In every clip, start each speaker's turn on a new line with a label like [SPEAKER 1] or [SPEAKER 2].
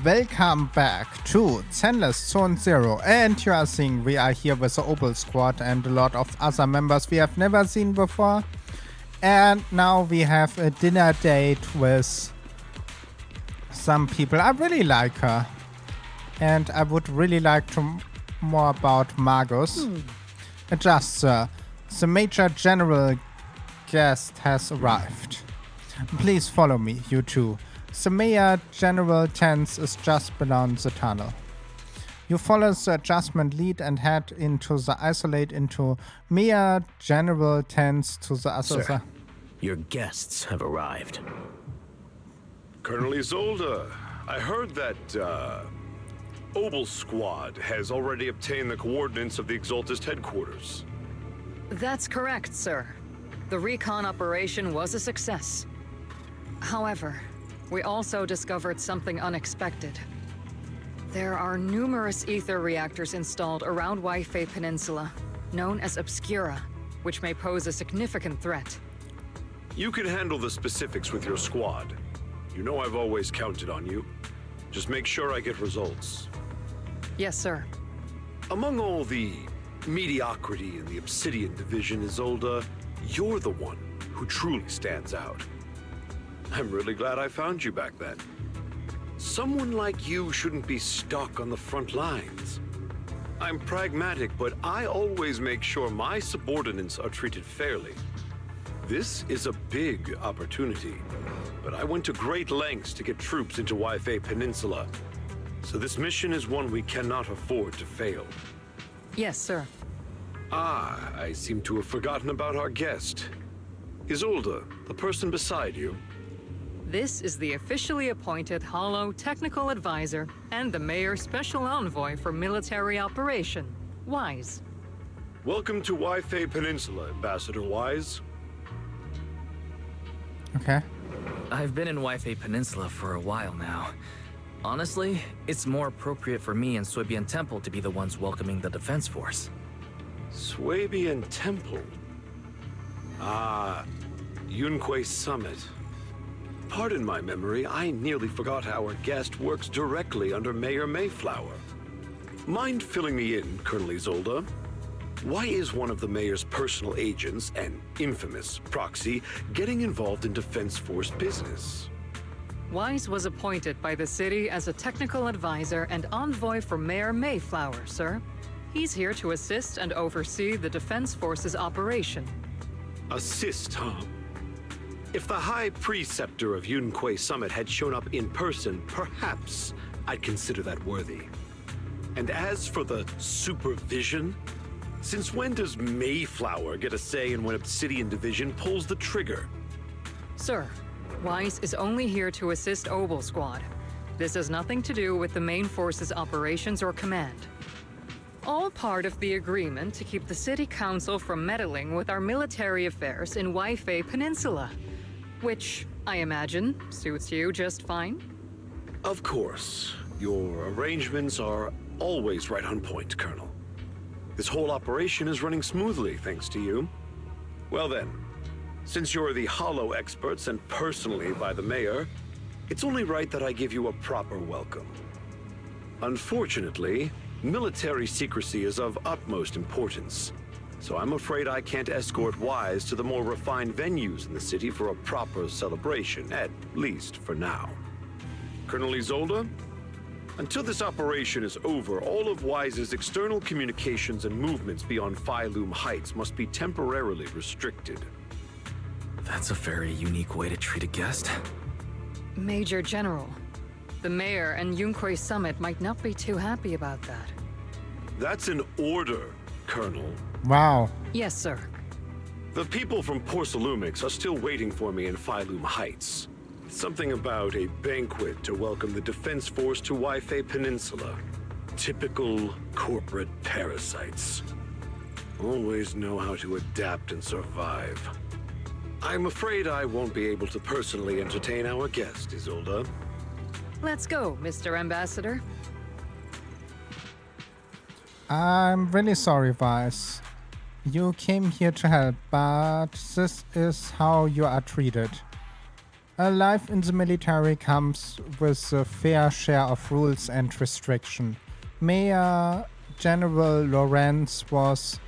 [SPEAKER 1] Welcome back to Zenless Zone Zero, and you are seeing we are here with the Opal Squad and a lot of other members we have never seen before. And now we have a dinner date with some people. I really like her, and I would really like to more about Magus. Just the Major General guest has arrived. Please follow me, you two. The Mayor General Tense is just beyond the tunnel. You follow the adjustment lead and head into the isolate into Mayor General Tense to the other
[SPEAKER 2] Sir, your guests have arrived.
[SPEAKER 3] Colonel Isolde, I heard that, Opal Squad has already obtained the coordinates of the Exaltist headquarters.
[SPEAKER 4] That's correct, sir. The recon operation was a success. However, we also discovered something unexpected. There are numerous ether reactors installed around Wi-Fi Peninsula, known as Obscura, which may pose a significant threat.
[SPEAKER 3] You can handle the specifics with your squad. You know I've always counted on you. Just make sure I get results.
[SPEAKER 4] Yes, sir.
[SPEAKER 3] Among all the mediocrity in the Obsidian Division, Isolde, you're the one who truly stands out. I'm really glad I found you back then. Someone like you shouldn't be stuck on the front lines. I'm pragmatic, but I always make sure my subordinates are treated fairly. This is a big opportunity, but I went to great lengths to get troops into Wi-Fi Peninsula. So this mission is one we cannot afford to fail.
[SPEAKER 4] Yes, sir.
[SPEAKER 3] Ah, I seem to have forgotten about our guest. Isolde, the person beside you.
[SPEAKER 4] This is the officially appointed HoYo Technical Advisor and the Mayor's Special Envoy for Military Operation, Wise.
[SPEAKER 3] Welcome to Wi-Fi Peninsula, Ambassador Wise.
[SPEAKER 1] Okay.
[SPEAKER 2] I've been in Wi-Fi Peninsula for a while now. Honestly, it's more appropriate for me and Swabian Temple to be the ones welcoming the Defense Force.
[SPEAKER 3] Swabian Temple. Ah, Yunque Summit. Pardon my memory, I nearly forgot our guest works directly under Mayor Mayflower. Mind filling me in, Colonel Isolde? Why is one of the mayor's personal agents, an infamous proxy, getting involved in Defense Force business?
[SPEAKER 4] Wise was appointed by the city as a technical advisor and envoy for Mayor Mayflower, sir. He's here to assist and oversee the Defense Force's operation.
[SPEAKER 3] Assist, huh? If the High Preceptor of Yunque Summit had shown up in person, perhaps I'd consider that worthy. And as for the supervision, since when does Mayflower get a say in when Obsidian Division pulls the trigger?
[SPEAKER 4] Sir, Wise is only here to assist Opal Squad. This has nothing to do with the main force's operations or command. All part of the agreement to keep the City Council from meddling with our military affairs in Wi-Fi Peninsula. Which, I imagine, suits you just fine?
[SPEAKER 3] Of course. Your arrangements are always right on point, Colonel. This whole operation is running smoothly, thanks to you. Well then, since you're the HoYo expert sent personally by the Mayor, it's only right that I give you a proper welcome. Unfortunately, military secrecy is of utmost importance. So I'm afraid I can't escort Wise to the more refined venues in the city for a proper celebration, at least for now. Colonel Isolde, until this operation is over, all of Wise's external communications and movements beyond Phylum Heights must be temporarily restricted.
[SPEAKER 2] That's a very unique way to treat a guest.
[SPEAKER 4] Major General, the Mayor and Yunque Summit might not be too happy about that.
[SPEAKER 3] That's an order, Colonel.
[SPEAKER 1] Wow.
[SPEAKER 4] Yes, sir.
[SPEAKER 3] The people from Porcelumix are still waiting for me in Phylum Heights. Something about a banquet to welcome the Defense Force to Wi-Fi Peninsula. Typical corporate parasites. Always know how to adapt and survive. I'm afraid I won't be able to personally entertain our guest, Isolde.
[SPEAKER 4] Let's go, Mr. Ambassador.
[SPEAKER 1] I'm really sorry, Vice. You came here to help, but this is how you are treated. Life in the military comes with a fair share of rules and restriction. Major General Lorenz was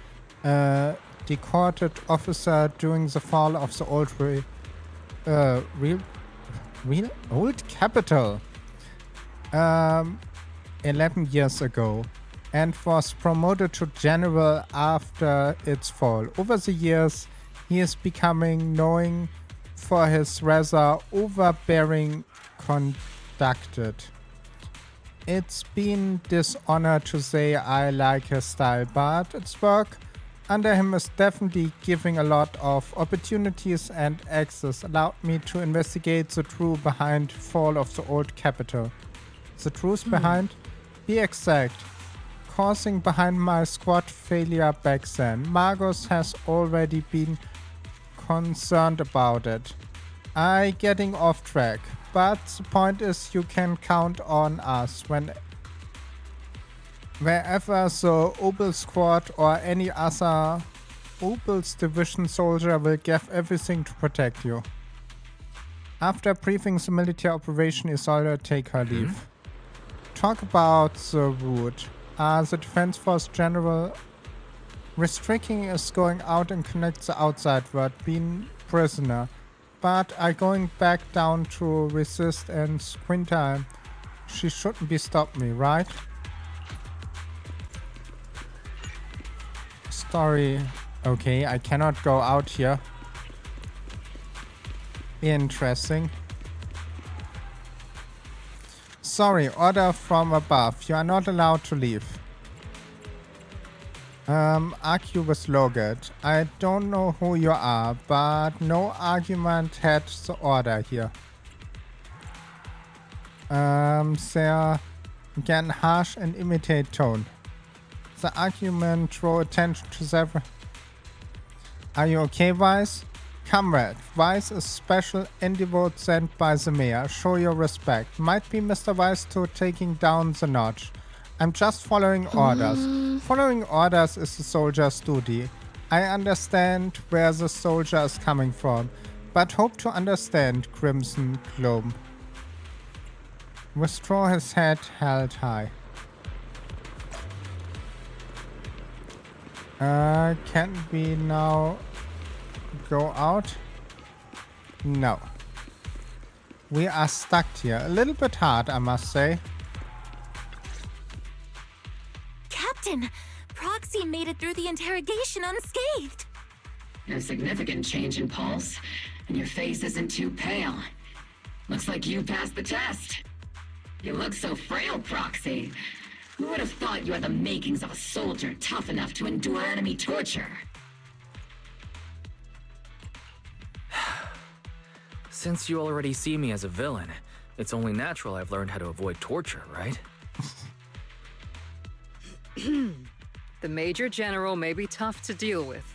[SPEAKER 1] a decorated officer during the fall of the old capital 11 years ago, and was promoted to general after its fall. Over the years, he is becoming known for his rather overbearing conduct. It's been dishonor to say I like his style, but its work under him is definitely giving a lot of opportunities, and access allowed me to investigate the truth behind fall of the old capital. The truth behind? Be exact. Causing behind my squad failure back then. Margus has already been concerned about it. I getting off track, but the point is you can count on us wherever the Opal Squad or any other Opal's division soldier will give everything to protect you. After briefing the military operation, Isolde take her leave. Talk about the route. The Defense Force General restricting is going out and connect the outside world, being prisoner. But I going back down to resist and Squinter. She shouldn't be stopped me, right? Story. Okay, I cannot go out here. Interesting. Sorry, order from above. You are not allowed to leave. Argue with Logat. I don't know who you are, but no argument had the order here. There again harsh and imitate tone. The argument draw attention to several. Are you okay, Vice? Comrade, Vice is special envoy sent by the mayor. Show your respect. Might be Mr. Vice to taking down the notch. I'm just following orders. Following orders is the soldier's duty. I understand where the soldier is coming from, but hope to understand Crimson Globe. Withdraw his head held high. Can we now go out? No. We are stuck here. A little bit hard, I must say.
[SPEAKER 5] Captain, Proxy made it through the interrogation unscathed.
[SPEAKER 6] No significant change in pulse, and your face isn't too pale. Looks like you passed the test. You look so frail, Proxy. Who would have thought you had the makings of a soldier tough enough to endure enemy torture?
[SPEAKER 2] Since you already see me as a villain, it's only natural I've learned how to avoid torture, right?
[SPEAKER 4] The Major General may be tough to deal with,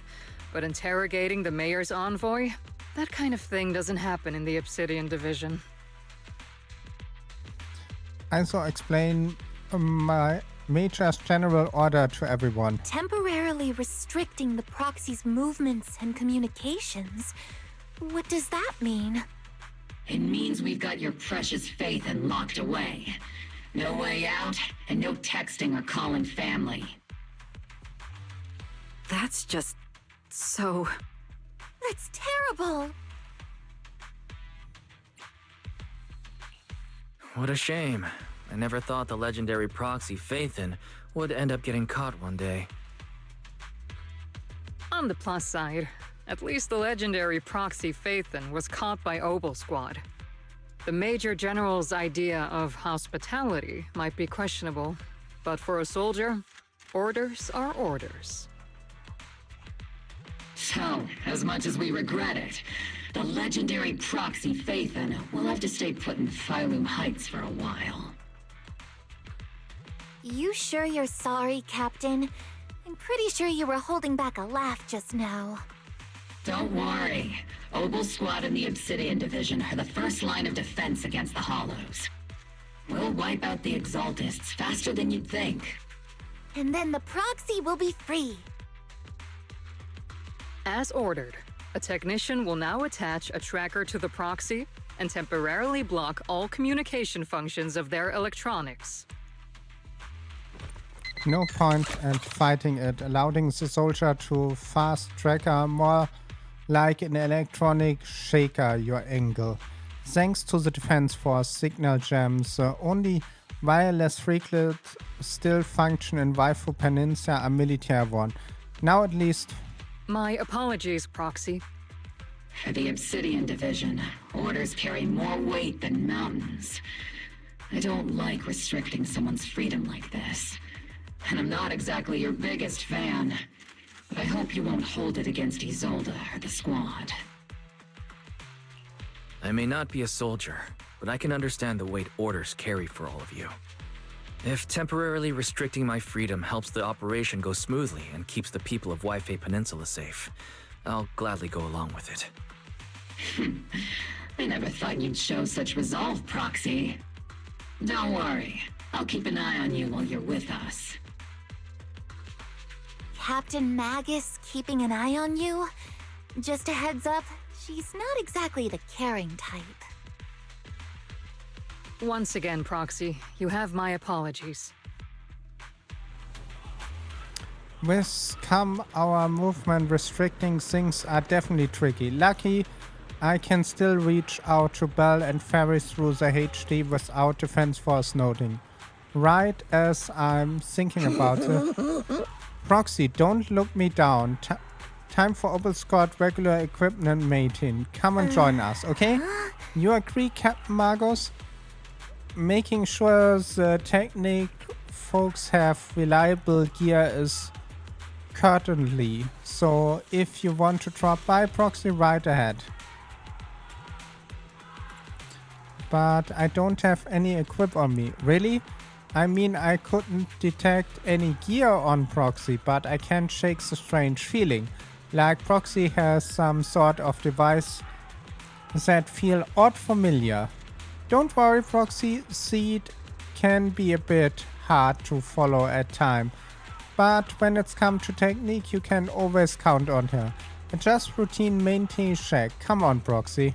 [SPEAKER 4] but interrogating the Mayor's envoy? That kind of thing doesn't happen in the Obsidian Division.
[SPEAKER 1] Also explain my Major's general order to everyone.
[SPEAKER 5] Temporarily restricting the Proxy's movements and communications. What does that mean?
[SPEAKER 6] It means we've got your precious Phaethon locked away. No way out, and no texting or calling family.
[SPEAKER 5] That's just so... That's terrible!
[SPEAKER 2] What a shame. I never thought the legendary proxy Phaethon would end up getting caught one day.
[SPEAKER 4] On the plus side, at least the legendary proxy Phaethon was caught by Opal Squad. The Major General's idea of hospitality might be questionable, but for a soldier, orders are orders.
[SPEAKER 6] So, as much as we regret it, the legendary proxy Phaethon will have to stay put in Phylum Heights for a while.
[SPEAKER 5] You sure you're sorry, Captain? I'm pretty sure you were holding back a laugh just now.
[SPEAKER 6] Don't worry. Opal Squad and the Obsidian Division are the first line of defense against the Hollows. We'll wipe out the Exaltists faster than you'd think.
[SPEAKER 5] And then the Proxy will be free.
[SPEAKER 4] As ordered, a technician will now attach a tracker to the proxy and temporarily block all communication functions of their electronics.
[SPEAKER 1] No point in fighting it, allowing the soldier to fast tracker more like an electronic shaker your angle. Thanks to the defense force signal gems, the only wireless frequencies still function in Waifu Peninsula are military one. Now at least.
[SPEAKER 4] My apologies, Proxy.
[SPEAKER 6] For the Obsidian Division, orders carry more weight than mountains. I don't like restricting someone's freedom like this. And I'm not exactly your biggest fan. But I hope you won't hold it against Isolde or the squad.
[SPEAKER 2] I may not be a soldier, but I can understand the weight orders carry for all of you. If temporarily restricting my freedom helps the operation go smoothly and keeps the people of Waifei Peninsula safe, I'll gladly go along with it.
[SPEAKER 6] I never thought you'd show such resolve, Proxy. Don't worry. I'll keep an eye on you while you're with us.
[SPEAKER 5] Captain Magus keeping an eye on you? Just a heads up, she's not exactly the caring type.
[SPEAKER 4] Once again, Proxy, you have my apologies.
[SPEAKER 1] With come our movement restricting things are definitely tricky. Lucky I can still reach out to Bell and ferry through the HD without defense force noting. Right as I'm thinking about it. Proxy, don't look me down. Time for Opal Squad regular equipment maintain. Come and join us, okay? You agree, Captain Magos? Making sure the technique folks have reliable gear is currently. So if you want to drop by, Proxy, right ahead. But I don't have any equip on me. Really? I mean, I couldn't detect any gear on Proxy, but I can't shake the strange feeling. Like Proxy has some sort of device that feel odd familiar. Don't worry, Proxy, Seed can be a bit hard to follow at time. But when it's come to technique, you can always count on her. Just routine maintain check. Come on, Proxy.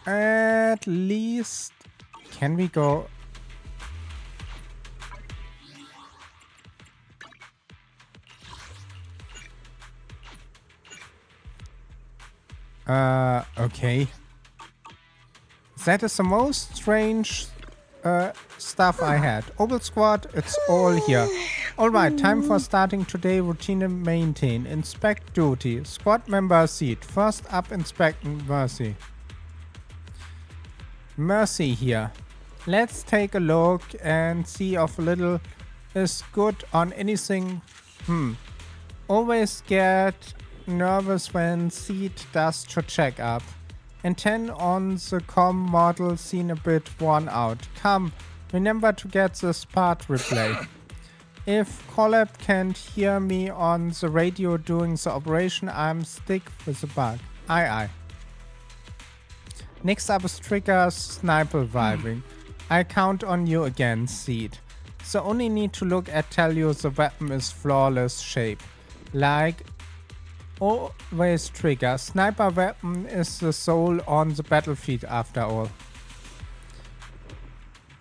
[SPEAKER 1] At least, can we go? Okay. That is the most strange stuff I had. Opal Squad, it's all here. Alright, time for starting today. Routine and maintain. Inspect duty. Squad member seat. First up, inspect Mercy. Mercy here. Let's take a look and see if a little is good on anything. Always get nervous when Seed does to check up. And 10 on the com model seen a bit worn out. Come, remember to get this part replay. If Collab can't hear me on the radio during the operation, I'm stick with the bug. Aye aye. Next up is Trigger Sniper Driving. I count on you again, Seed. So only need to look at tell you the weapon is flawless shape. Like always Trigger. Sniper weapon is the soul on the battlefield after all.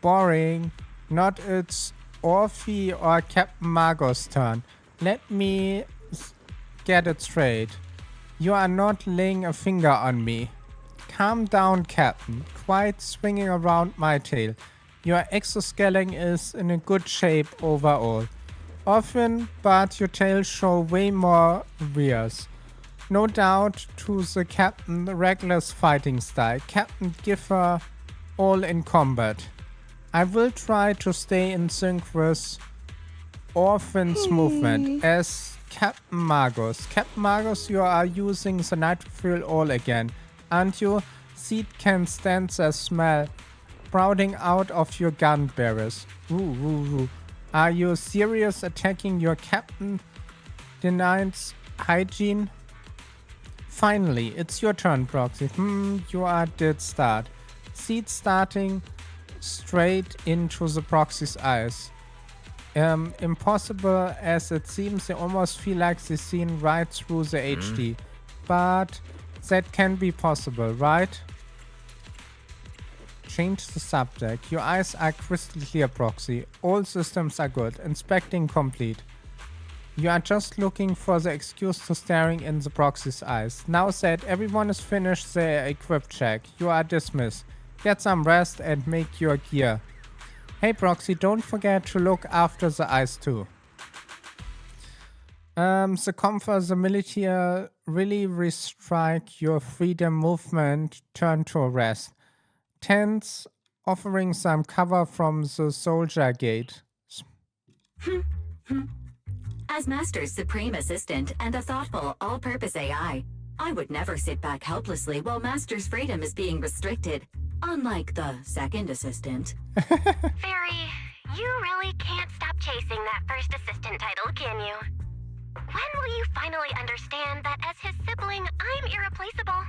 [SPEAKER 1] Boring. Not it's Orphe or Captain Margot's turn. Let me get it straight. You are not laying a finger on me. Calm down, Captain. Quite swinging around my tail. Your exoskeleton is in a good shape overall. Often, but your tail show way more rears. No doubt to the Captain reckless fighting style. Captain give her all in combat. I will try to stay in sync with Orphan's movement as Captain Magos. Captain Magos, you are using the nitro all again. Aren't you? Seed can stand the smell sprouting out of your gun barrels. Are you serious attacking your captain? Denies hygiene? Finally, it's your turn, Proxy. You are dead start. Seed starting straight into the Proxy's eyes. Impossible as it seems, they almost feel like they seen right through the HD. But that can be possible, right? Change the subject. Your eyes are crystal clear, Proxy. All systems are good. Inspecting complete. You are just looking for the excuse to staring in the Proxy's eyes. Now that everyone is finished their equip check, you are dismissed. Get some rest and make your gear. Hey Proxy, don't forget to look after the eyes too. The comfort, the military really restrict your freedom movement, turn to a rest. Tents offering some cover from the soldier gate.
[SPEAKER 7] As Master's supreme assistant and a thoughtful, all-purpose AI, I would never sit back helplessly while Master's freedom is being restricted, unlike the second assistant.
[SPEAKER 8] Fairy, you really can't stop chasing that first assistant title, can you? When will you finally understand that as his sibling, I'm irreplaceable?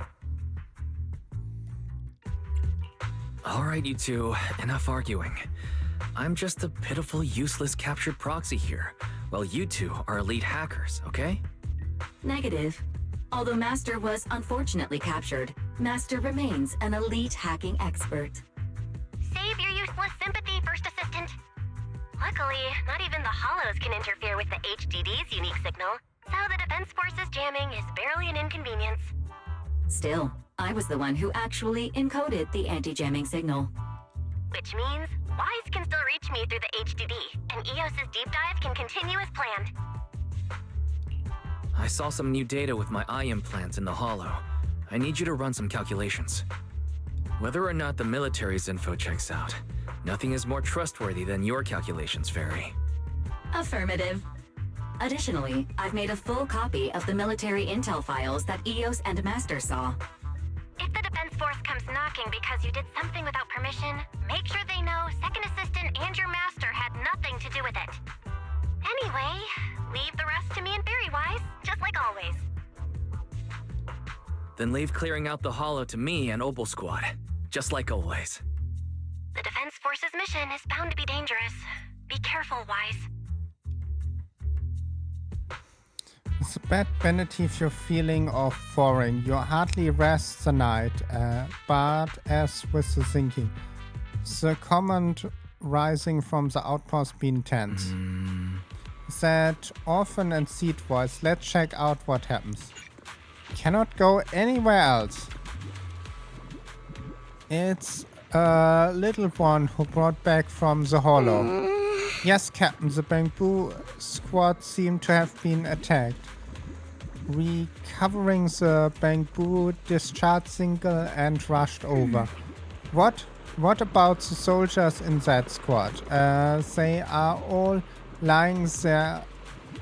[SPEAKER 2] Alright, you two, enough arguing. I'm just a pitiful, useless captured proxy here, while you two are elite hackers, okay?
[SPEAKER 7] Negative. Although Master was unfortunately captured, Master remains an elite hacking expert.
[SPEAKER 8] Save your useless sympathy, First Assistant. Luckily, not even the Hollows can interfere with the HDD's unique signal, so the Defense Force's jamming is barely an inconvenience.
[SPEAKER 7] Still, I was the one who actually encoded the anti-jamming signal.
[SPEAKER 8] Which means Wise can still reach me through the HDD, and EOS's deep dive can continue as planned.
[SPEAKER 2] I saw some new data with my eye implants in the Hollow. I need you to run some calculations. Whether or not the military's info checks out, nothing is more trustworthy than your calculations, Fairy.
[SPEAKER 7] Affirmative. Additionally, I've made a full copy of the military intel files that EOS and Master saw.
[SPEAKER 8] If the Defense Force comes knocking because you did something without permission, make sure they know Second Assistant and your Master had nothing to do with it. Anyway, leave the rest to me and Fairy Wise, just like always.
[SPEAKER 2] Then leave clearing out the Hollow to me and Opal Squad, just like always.
[SPEAKER 8] The Defense Force's mission is bound to be dangerous. Be careful, Wise.
[SPEAKER 1] It's a bad benefit you're feeling of foreign. You hardly rest the night, but as with the thinking, the command rising from the outpost being tense. That orphan and seed voice, let's check out what happens. Cannot go anywhere else. It's a little one who brought back from the Hollow. Yes, Captain, the Bamboo squad seem to have been attacked. Recovering the Bamboo discharge single and rushed over. What about the soldiers in that squad? They are all lying there,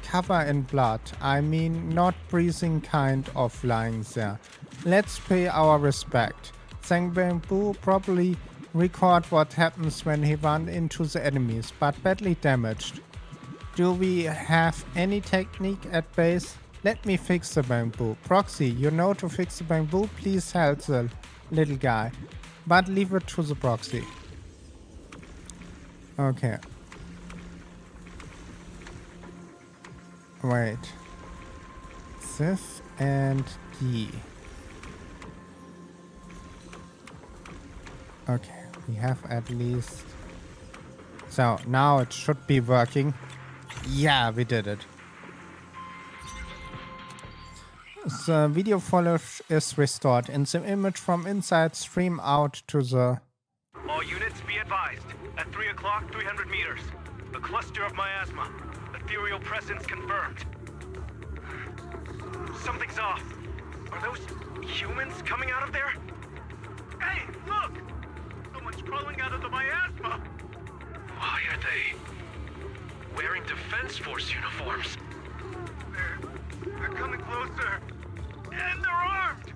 [SPEAKER 1] covered in blood. I mean, not breathing kind of lying there. Let's pay our respect. Sang Bamboo probably record what happens when he ran into the enemies, but badly damaged. Do we have any technique at base? Let me fix the Bamboo. Proxy, you know to fix the Bamboo? Please help the little guy. But leave it to the Proxy. Okay. Wait. This and D. Okay, we have at least... So, now it should be working. Yeah, we did it. The video footage is restored and the image from inside stream out to the...
[SPEAKER 9] All units be advised. At 3 o'clock, 300 meters. A cluster of miasma. Ethereal presence confirmed. Something's off. Are those humans coming out of there? Hey, look! Someone's crawling out of the miasma! Why are they wearing Defense Force uniforms? They're coming closer. And they're armed!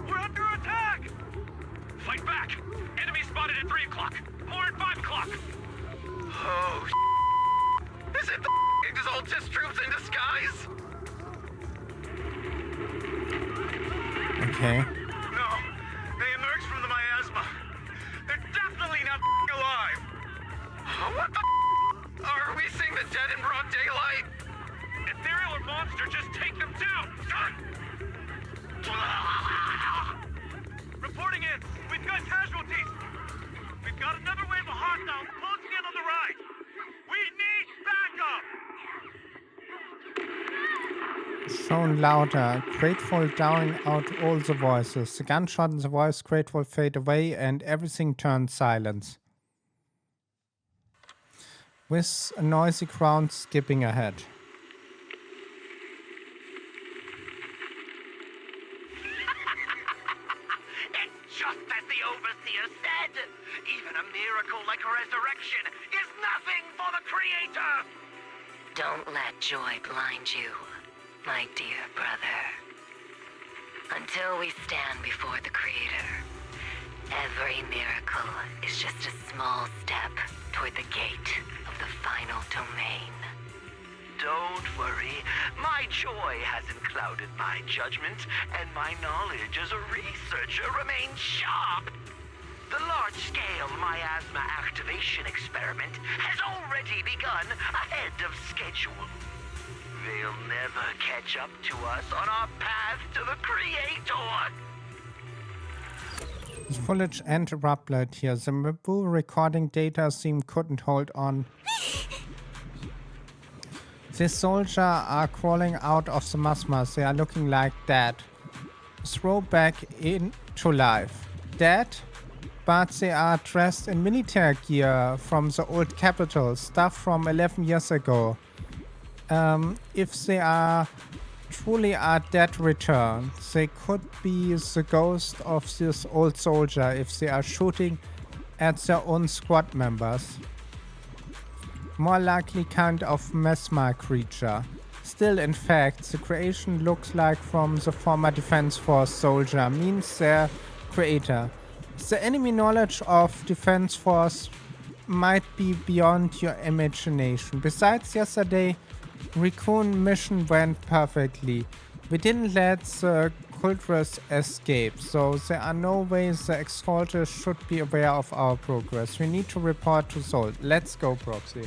[SPEAKER 9] We're under attack! Fight back! Enemy spotted at 3 o'clock. More at 5 o'clock. Oh, is it the Exaltus troops in disguise?
[SPEAKER 1] Okay.
[SPEAKER 9] No, they emerged from the miasma. They're definitely
[SPEAKER 1] Shown louder, grateful drowning out all the voices. The gunshot and the voice grateful fade away and everything turns silence. With a noisy crowd skipping ahead.
[SPEAKER 9] It's just as the Overseer said. Even a miracle like resurrection is nothing for the Creator.
[SPEAKER 10] Don't let joy blind you, my dear brother. Until we stand before the Creator, every miracle is just a small step toward the gate of the final domain.
[SPEAKER 9] Don't worry. My joy hasn't clouded my judgment, and my knowledge as a researcher remains sharp. The large-scale miasma activation experiment has already begun ahead of schedule. They'll never catch up to us on our path to the Creator.
[SPEAKER 1] The footage and abruptly here. The Mabu recording data seem couldn't hold on. These soldiers are crawling out of the masmas. They are looking like dead. Throw back into life. Dead? But they are dressed in military gear from the old capital. Stuff from 11 years ago. If they are truly are dead returned, they could be the ghost of this old soldier if they are shooting at their own squad members. More likely kind of mesmer creature. Still, in fact, the creation looks like from the former Defense Force soldier, means their creator. The enemy knowledge of Defense Force might be beyond your imagination. Besides yesterday, Raccoon mission went perfectly. We didn't let the cultists escape, so there are no ways the exalted should be aware of our progress. We need to report to Sol. Let's go, Proxy.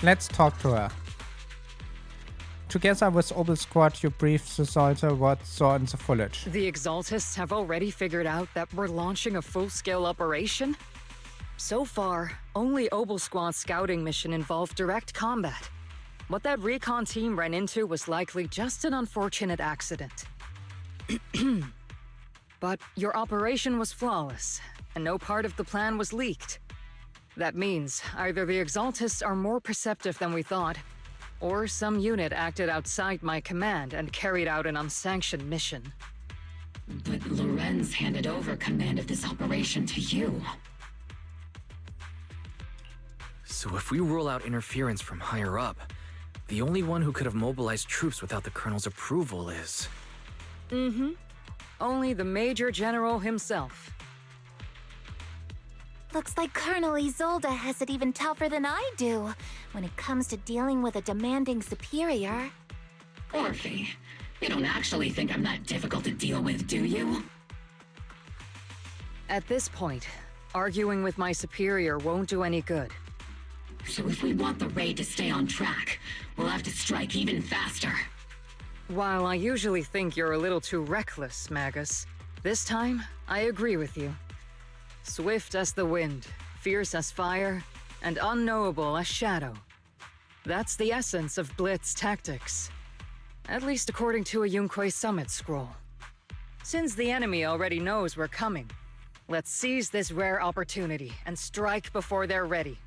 [SPEAKER 1] Let's talk to her. Together with Obel Squad, you briefed the soldier what saw in the footage.
[SPEAKER 4] The Exaltists have already figured out that we're launching a full-scale operation? So far, only Obel Squad's scouting mission involved direct combat. What that recon team ran into was likely just an unfortunate accident. But your operation was flawless, and no part of the plan was leaked. That means either the Exaltists are more perceptive than we thought, or some unit acted outside my command and carried out an unsanctioned mission.
[SPEAKER 6] But Lorenz handed over command of this operation to you.
[SPEAKER 2] So if we rule out interference from higher up, the only one who could have mobilized troops without the Colonel's approval is...
[SPEAKER 4] Only the Major General himself.
[SPEAKER 5] Looks like Colonel Isolde has it even tougher than I do when it comes to dealing with a demanding superior.
[SPEAKER 6] Orphe, you don't actually think I'm that difficult to deal with, do you?
[SPEAKER 4] At this point, arguing with my superior won't do any good.
[SPEAKER 6] So if we want the raid to stay on track, we'll have to strike even faster.
[SPEAKER 4] While I usually think you're a little too reckless, Magus, this time, I agree with you. Swift as the wind, fierce as fire, and unknowable as shadow. That's the essence of Blitz tactics. At least according to a Yunque Summit scroll. Since the enemy already knows we're coming, let's seize this rare opportunity and strike before they're ready.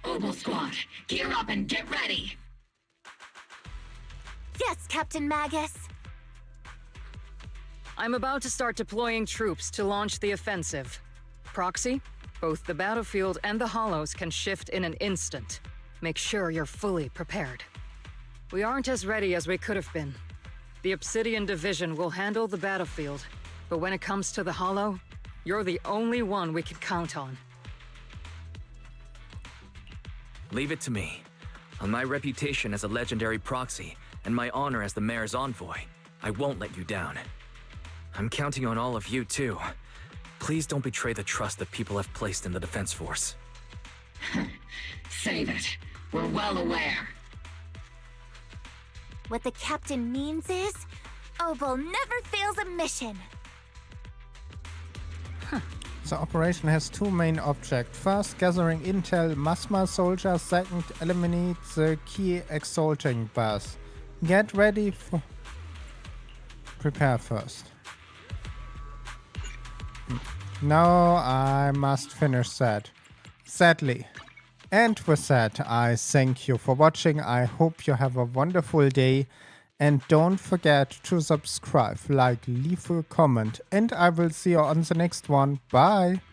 [SPEAKER 6] Obel Squad, gear up and get ready!
[SPEAKER 5] Yes, Captain Magus.
[SPEAKER 4] I'm about to start deploying troops to launch the offensive. Proxy, both the battlefield and the hollows can shift in an instant. Make sure you're fully prepared. We aren't as ready as we could have been. The Obsidian Division will handle the battlefield, but when it comes to the hollow, you're the only one we can count on.
[SPEAKER 2] Leave it to me. On my reputation as a legendary proxy, and my honor as the mayor's envoy, I won't let you down. I'm counting on all of you, too. Please don't betray the trust that people have placed in the Defense Force.
[SPEAKER 6] Save it. We're well aware.
[SPEAKER 5] What the captain means is, Obel never fails a mission.
[SPEAKER 1] The operation has two main objects. First, gathering intel Masma soldiers. Second, eliminate the key exalting bus. Get ready for... Prepare first. No, I must finish that. Sadly. And with that, I thank you for watching. I hope you have a wonderful day. And don't forget to subscribe, like, leave a comment. And I will see you on the next one. Bye!